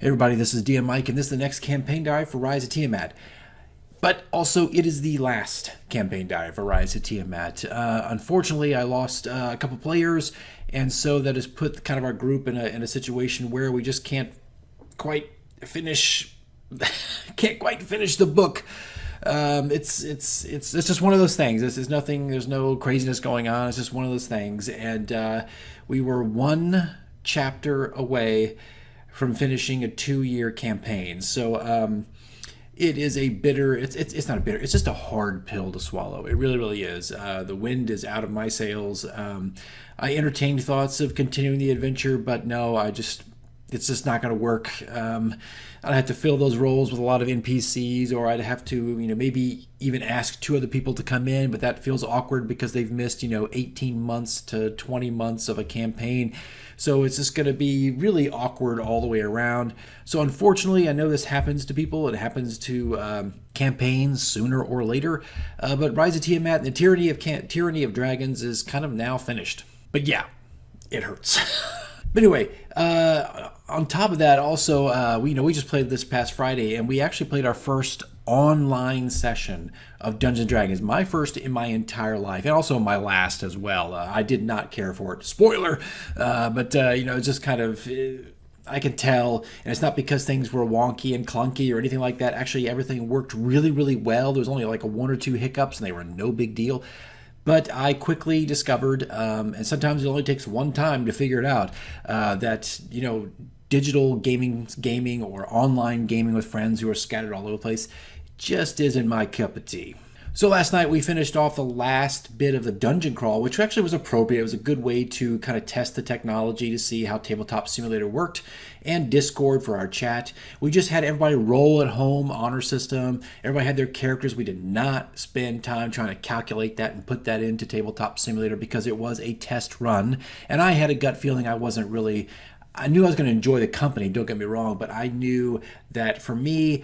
Hey everybody, this is DM Mike, and this is the next campaign diary for Rise of Tiamat. But also, it is the last campaign diary for Rise of Tiamat. Unfortunately, I lost a couple players, and so that has put kind of our group in a situation where we just can't quite finish the book. It's just one of those things. This is nothing. There's no craziness going on. It's just one of those things, and we were one chapter away from finishing a 2-year campaign. So it is a bitter, it's not a bitter, it's just a hard pill to swallow. It really, really is. The wind is out of my sails. I entertained thoughts of continuing the adventure, but no, it's just not going to work. I'd have to fill those roles with a lot of NPCs, or I'd have to, maybe even ask 2 other people to come in, but that feels awkward because they've missed, 18 months to 20 months of a campaign. So it's just going to be really awkward all the way around. So unfortunately, I know this happens to people. It happens to campaigns sooner or later. But Rise of Tiamat and the Tyranny of Dragons is kind of now finished. But yeah, it hurts. But anyway, on top of that, also, we just played this past Friday, and we actually played our first online session of Dungeons & Dragons. My first in my entire life, and also my last as well. I did not care for it. Spoiler! But it's just kind of... I can tell, and it's not because things were wonky and clunky or anything like that. Actually, everything worked really, really well. There was only like 1 or 2 hiccups, and they were no big deal. But I quickly discovered, and sometimes it only takes one time to figure it out, that, digital gaming or online gaming with friends who are scattered all over the place just isn't my cup of tea. So last night we finished off the last bit of the dungeon crawl, which actually was appropriate. It was a good way to kind of test the technology to see how Tabletop Simulator worked, and Discord for our chat. We just had everybody roll at home, honor system. Everybody had their characters. We did not spend time trying to calculate that and put that into Tabletop Simulator because it was a test run. And I had a gut feeling I knew I was going to enjoy the company, don't get me wrong, but I knew that for me,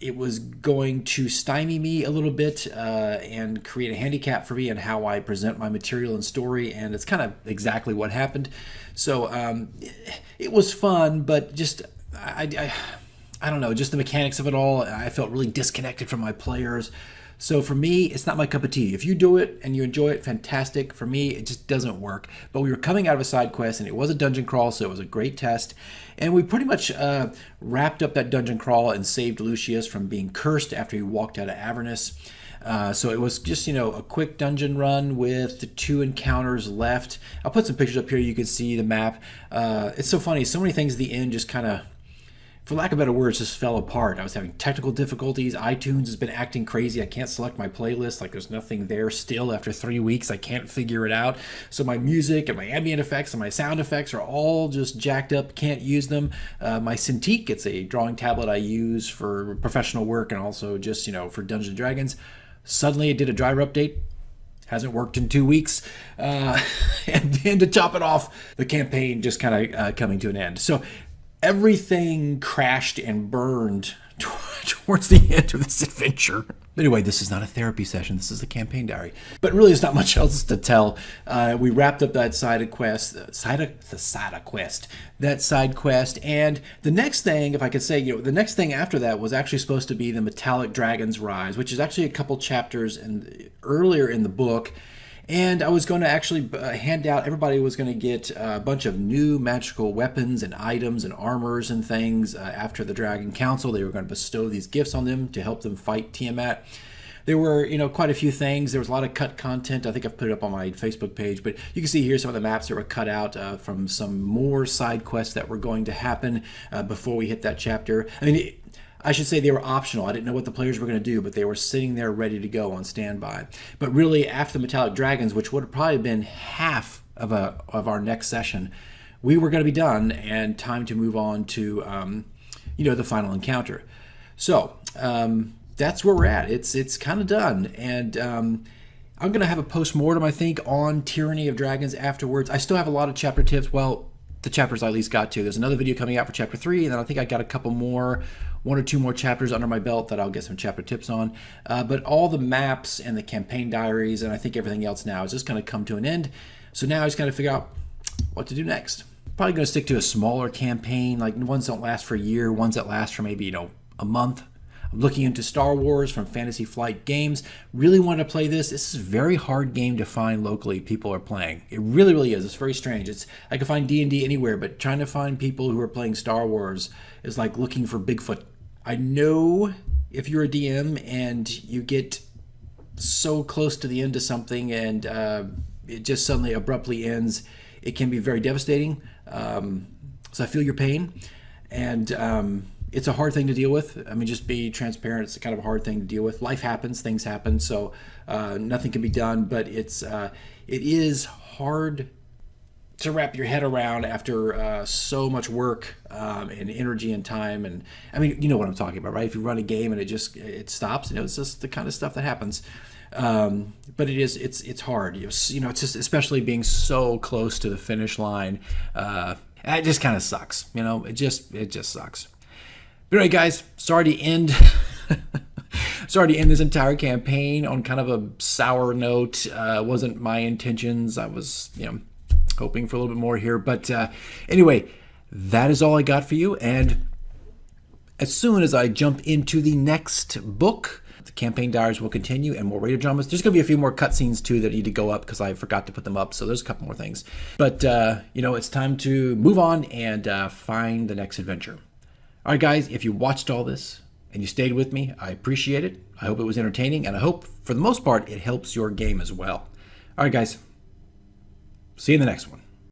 it was going to stymie me a little bit and create a handicap for me in how I present my material and story, and it's kind of exactly what happened. So it was fun, but just, I don't know, just the mechanics of it all, I felt really disconnected from my players. So for me, it's not my cup of tea. If you do it and you enjoy it, fantastic. For me, it just doesn't work. But we were coming out of a side quest, and it was a dungeon crawl, so it was a great test. And we pretty much wrapped up that dungeon crawl and saved Lucius from being cursed after he walked out of Avernus. So it was just, a quick dungeon run with the 2 encounters left. I'll put some pictures up here. You can see the map. It's so funny. So many things at the end just kind of, for lack of better words, just fell apart. I was having technical difficulties. iTunes has been acting crazy. I can't select my playlist. Like, there's nothing there still after 3 weeks. I can't figure it out. So my music and my ambient effects and my sound effects are all just jacked up. Can't use them. My Cintiq, it's a drawing tablet I use for professional work and also just, for Dungeons & Dragons. Suddenly it did a driver update. Hasn't worked in 2 weeks. And then to top it off, the campaign just kind of coming to an end. So everything crashed and burned towards the end of this adventure. Anyway, this is not a therapy session. This is a campaign diary. But really, there's not much else to tell. We wrapped up that side quest, and the next thing, if I could say, the next thing after that was actually supposed to be the Metallic Dragon's Rise, which is actually a couple chapters earlier in the book. And I was going to actually hand out, everybody was going to get a bunch of new magical weapons and items and armors and things after the Dragon Council. They were going to bestow these gifts on them to help them fight Tiamat. There were, quite a few things. There was a lot of cut content. I think I've put it up on my Facebook page, but you can see here some of the maps that were cut out from some more side quests that were going to happen before we hit that chapter. I should say they were optional. I didn't know what the players were going to do, but they were sitting there ready to go on standby. But really, after the Metallic Dragons, which would have probably been half of our next session, we were going to be done and time to move on to, the final encounter. So that's where we're at. It's kind of done. And I'm going to have a post-mortem, I think, on Tyranny of Dragons afterwards. I still have a lot of chapter tips. Well, the chapters I at least got to. There's another video coming out for chapter 3, and then I think I got a couple more, 1 or 2 more chapters under my belt that I'll get some chapter tips on. But all the maps and the campaign diaries, and I think everything else now is just going to come to an end. So now I just got to figure out what to do next. probably going to stick to a smaller campaign, like ones that don't last for a year, ones that last for maybe, a month. I'm looking into Star Wars from Fantasy Flight Games. Really want to play this. This is a very hard game to find locally people are playing. It really, really is. It's very strange. I can find D&D anywhere, but trying to find people who are playing Star Wars is like looking for Bigfoot. I know if you're a DM and you get so close to the end of something and it just suddenly abruptly ends, it can be very devastating. So I feel your pain. And it's a hard thing to deal with. I mean, just be transparent. It's kind of a hard thing to deal with. Life happens, things happen, so nothing can be done. But it is hard to wrap your head around after so much work and energy and time. And I mean, you know what I'm talking about, right? If you run a game and it stops, it's just the kind of stuff that happens. But it's hard. It's just, especially being so close to the finish line. It just kind of sucks. It just sucks. But anyway, guys, sorry to end this entire campaign on kind of a sour note. Wasn't my intentions. I was, hoping for a little bit more here. But anyway, that is all I got for you. And as soon as I jump into the next book, the campaign diaries will continue and more radio dramas. There's going to be a few more cutscenes too that need to go up because I forgot to put them up. So there's a couple more things. But, it's time to move on and find the next adventure. All right, guys, if you watched all this and you stayed with me, I appreciate it. I hope it was entertaining, and I hope, for the most part, it helps your game as well. All right, guys, see you in the next one.